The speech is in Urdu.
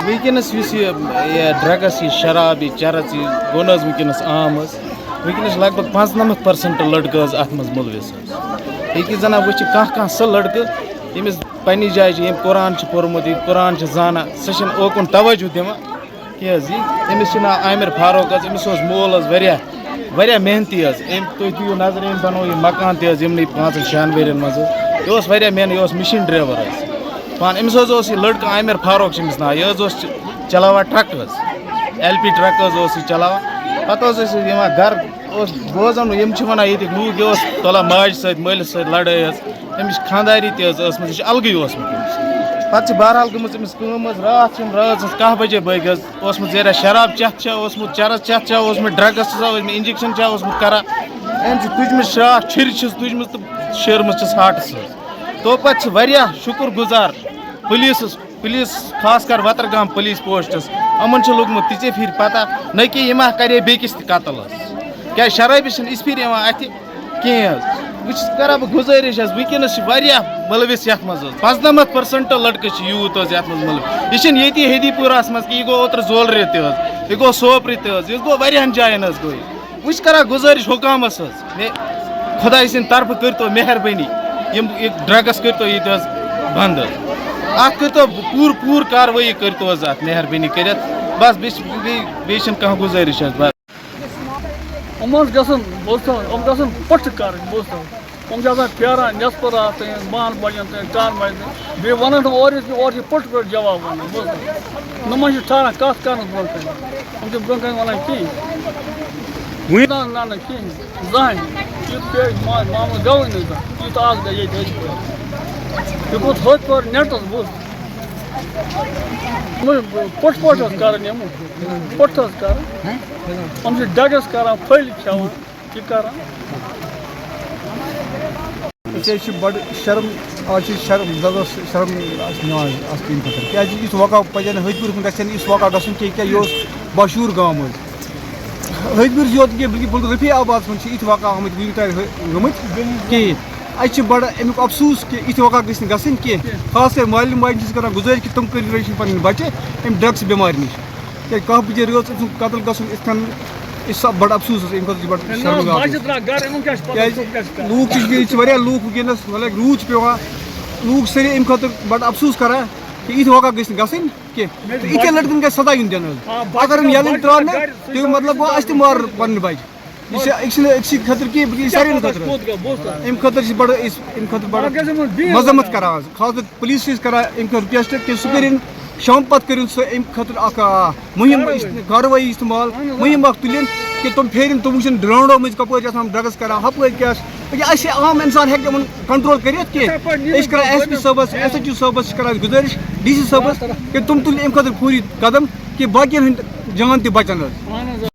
Weakness drugs, شراب, چرس گوٚو نہٕ حظ وٕنکٮ۪نَس عام حظ وٕنکٮ۪نَس لگ بگ 95% لڑکہٕ حظ اَتھ منٛز مُلوِث حظ ییٚکیٛاہ زَن وٕچھِ کانٛہہ سُہ لڑکہٕ ییٚمِس پنٛنہِ جایہِ چھِ ییٚمۍ قرآن چھِ پوٚرمُت یہِ قرآن چھِ زانان سُہ چھِنہٕ اوکُن توجہ دِوان کینٛہہ حظ أمِس چھِ ناو عامر فاروق حظ أمِس اوس مول حظ واریاہ محنتی حظ تُہۍ دِیِو نظر أمۍ بنوو یہِ مکان تہِ حظ یِمنٕے 5-6 ؤرۍیَن منٛز حظ یہِ اوس واریاہ محنت یہِ اوس مِشیٖن ڈرٛیوَر حظ أمِس حظ اوس یہِ لڑکہٕ عامر فاروق چھِ أمِس ناو یہِ حظ اوس چلاوان ٹرٛک حظ LP ٹرٛک حظ اوس یہِ چلاوان پَتہٕ حظ ٲسۍ یِوان گرٕ اوس بوزان یِم چھِ وَنان ییٚتِکۍ لوٗکھ یہِ اوس تُلان ماجہِ سۭتۍ مٲلِس سۭتۍ لڑٲے حظ أمِس چھِ خانٛداری تہِ حظ ٲسمٕژ یہِ چھِ الگٕے اوسمُت أمِس پَتہٕ چھِ بہرحال گٔمٕژ أمِس کٲم حظ راتھ چھِ رٲژ ہٕنٛز 10 بجے بٲگۍ حظ اوسمُت زیرا شراب چٮ۪تھ چھا اوسمُت چرس چٮ۪تھ چھا اوسمُت ڈرٛگٕس چھا اوسمُت اِنجَکشَن چھا اوسمُت کران أمۍ چھِ تُجمٕژ شراکھ چھِرِ چھِس تُجمٕژ تہٕ شیرمٕژ چھِس ہاٹَس حظ تو پَتہٕ چھِ واریاہ شُکُر گُزار پُلیٖس خاص کر وترگام پُلیٖس پوسٹَس یِمَن چھُ لوٚگمُت تِژے پھِرِ پتہ نہ کہِ یہِ ما کَرے بیٚکِس تہِ قتل حظ کیٛازِ شرٲبی چھِنہٕ یِژھ پھِرِ یِوان اَتھِ کِہیٖنۍ حظ وۄنۍ چھُس کران بہٕ گُزٲرِش حظ وٕنکٮ۪نَس چھِ واریاہ مُلوِث یَتھ منٛز حظ 95% لڑکہٕ چھِ یوٗتھ حظ یَتھ منٛز مُلوِث یہِ چھِنہٕ ییٚتی ہیدی پوٗراہَس منٛز کہِ یہِ گوٚو اوترٕ زولرِ تہِ حظ یہِ گوٚو سوپرِ تہِ حظ یہِ گوٚو واریاہَن جایَن حظ گوٚو یہِ وۄنۍ چھِ کران گُزٲرِش حُکامَس حظ خۄداے سٕنٛدِ طرفہٕ کٔرۍتو مہربٲنی یہِ ڈرٛگٕس کٔرۍتو ییٚتہِ حظ بنٛد حظ اَتھ کٔرۍتو پوٗرٕ کاروٲیی کٔرۍتو حظ اَتھ مہربٲنی کٔرِتھ بس بیٚیہِ چھِنہٕ کانٛہہ گُزٲرِش حظ بس یِمن گژھن یِم گژھن پٔٹھۍ کَرٕنۍ بوزتو یِم چھِ آسان پھیران نٮ۪صف رات تام 12 بجن تام 4 بجن بیٚیہِ وَنان نہٕ اورٕ چھِ پٔٹھۍ پٲٹھۍ جواب وَنان بوزتو نۄمَن چھِ ٹھاران کَتھ کَرنَس برونٛہہ کَنہِ یِم چھِ برونٛہہ کَنہِ وَنان کِہیٖنۍ نہ کِہیٖنۍ زٕہٕنۍ یُتھ پیٚیہِ معاملہٕ گوٚوٕے نہٕ زانٛہہ یُتھ آز گٔے ییٚتہِ أزۍ پٲٹھۍ یہِ گوٚو تھوٚد پٲٹھۍ نٮ۪ٹَس بوز پٔٹھۍ پٲٹھۍ حظ کَرٕنۍ یِم پٔٹھۍ حظ کَرٕنۍ یِم چھِ ڈَگَس کَران پھٔلۍ کھٮ۪وان یہِ کَران أسۍ حظ چھِ بَڑٕ شرم آز چھِ شرم زبردست شرم نِوان اَتھ کَمہِ خٲطرٕ کیٛازِ یُتھ واقعہ پَزِ نہٕ ۂتۍ پوٗرِس گژھِ نہٕ یُتھ واقعہ گژھُن کینٛہہ کیٛازِ یہِ اوس مشہوٗر گام حظ ۂتۍ پوٗرِس یوت کینٛہہ بلکہِ رفیع آبادَس منٛز چھِ یِتھۍ واقعہ آمٕتۍ وٕنیُک تانۍ گٔمٕتۍ کِہیٖنۍ اَسہِ چھِ بَڑٕ اَمیُک افسوٗس کہِ یِتھۍ واقعہ گٔژھۍ نہٕ گژھٕنۍ کینٛہہ خاص کر مالٮ۪ن ماجٮ۪ن چھِ کران گُزٲرِش کہِ تِم رٔچھِنۍ پَنٕنۍ بَچہِ اَمہِ ڈرٛگٕس بٮ۪مارِ نِش کیٛازِ کانٛہہ بِچٲرۍ رٲژ أمۍ سُنٛد قتل گژھُن یِتھ کٔنۍ یہِ چھُ بَڑٕ افسوٗس حظ اَمہِ خٲطرٕ چھِ بَڑٕ شرمناک کیٛازِ لوٗکھ چھِ ییٚتہِ چھِ واریاہ لوٗکھ وٕنکٮ۪نَس مطلب روٗد چھُ پیٚوان لوٗکھ سٲری اَمہِ خٲطرٕ بَڑٕ افسوٗس کران کہِ یِتھۍ واقعہ گٔژھۍ نہٕ گژھٕنۍ کینٛہہ تہٕ یِتھٮ۪ن لڑکن گژھِ سزا یُن دِنہٕ حظ اگر یِم یَلہٕ ترٛاونہٕ تَمیُک مطلب گوٚو اَسہِ تہِ مارُن پَنٕنۍ بَچہِ یہِ چھِ أکسٕے خٲطرٕ کینٛہہ بلکہِ ساروِین خٲطرٕ اَمہِ خٲطرٕ چھِ بَڑٕ أسۍ اَمہِ خٲطرٕ بَڑٕ مذمت کران حظ خاص کر پُلیٖس چھِ أسۍ کران اَمہِ خٲطرٕ رِکویسٹ کہِ سُہ کٔرِنۍ شام پتہٕ کٔرِنۍ سُہ اَمہِ خٲطرٕ اکھ مُہِم کاروٲیی اِستعمال مُہِم اکھ تُلِنۍ کہِ تِم پھیرِنۍ تِم وٕچھن گرٛاوُنٛڈو مٔنٛزۍ کَپٲرۍ چھِ آسان ڈرٛگٕس کران ہُپٲرۍ کیٛاہ چھِ اَسہِ عام اِنسان ہیٚکہِ یِمن کنٹرول کٔرِتھ کینٛہہ أسۍ چھِ کران SP صٲبَس SHO صٲبَس چھِ کران گُزٲرِش DC صٲبَس کہِ تِم تُلہِ اَمہِ خٲطرٕ فوری قدم کہِ باقین ہٕنٛدۍ جان تہِ بَچن حظ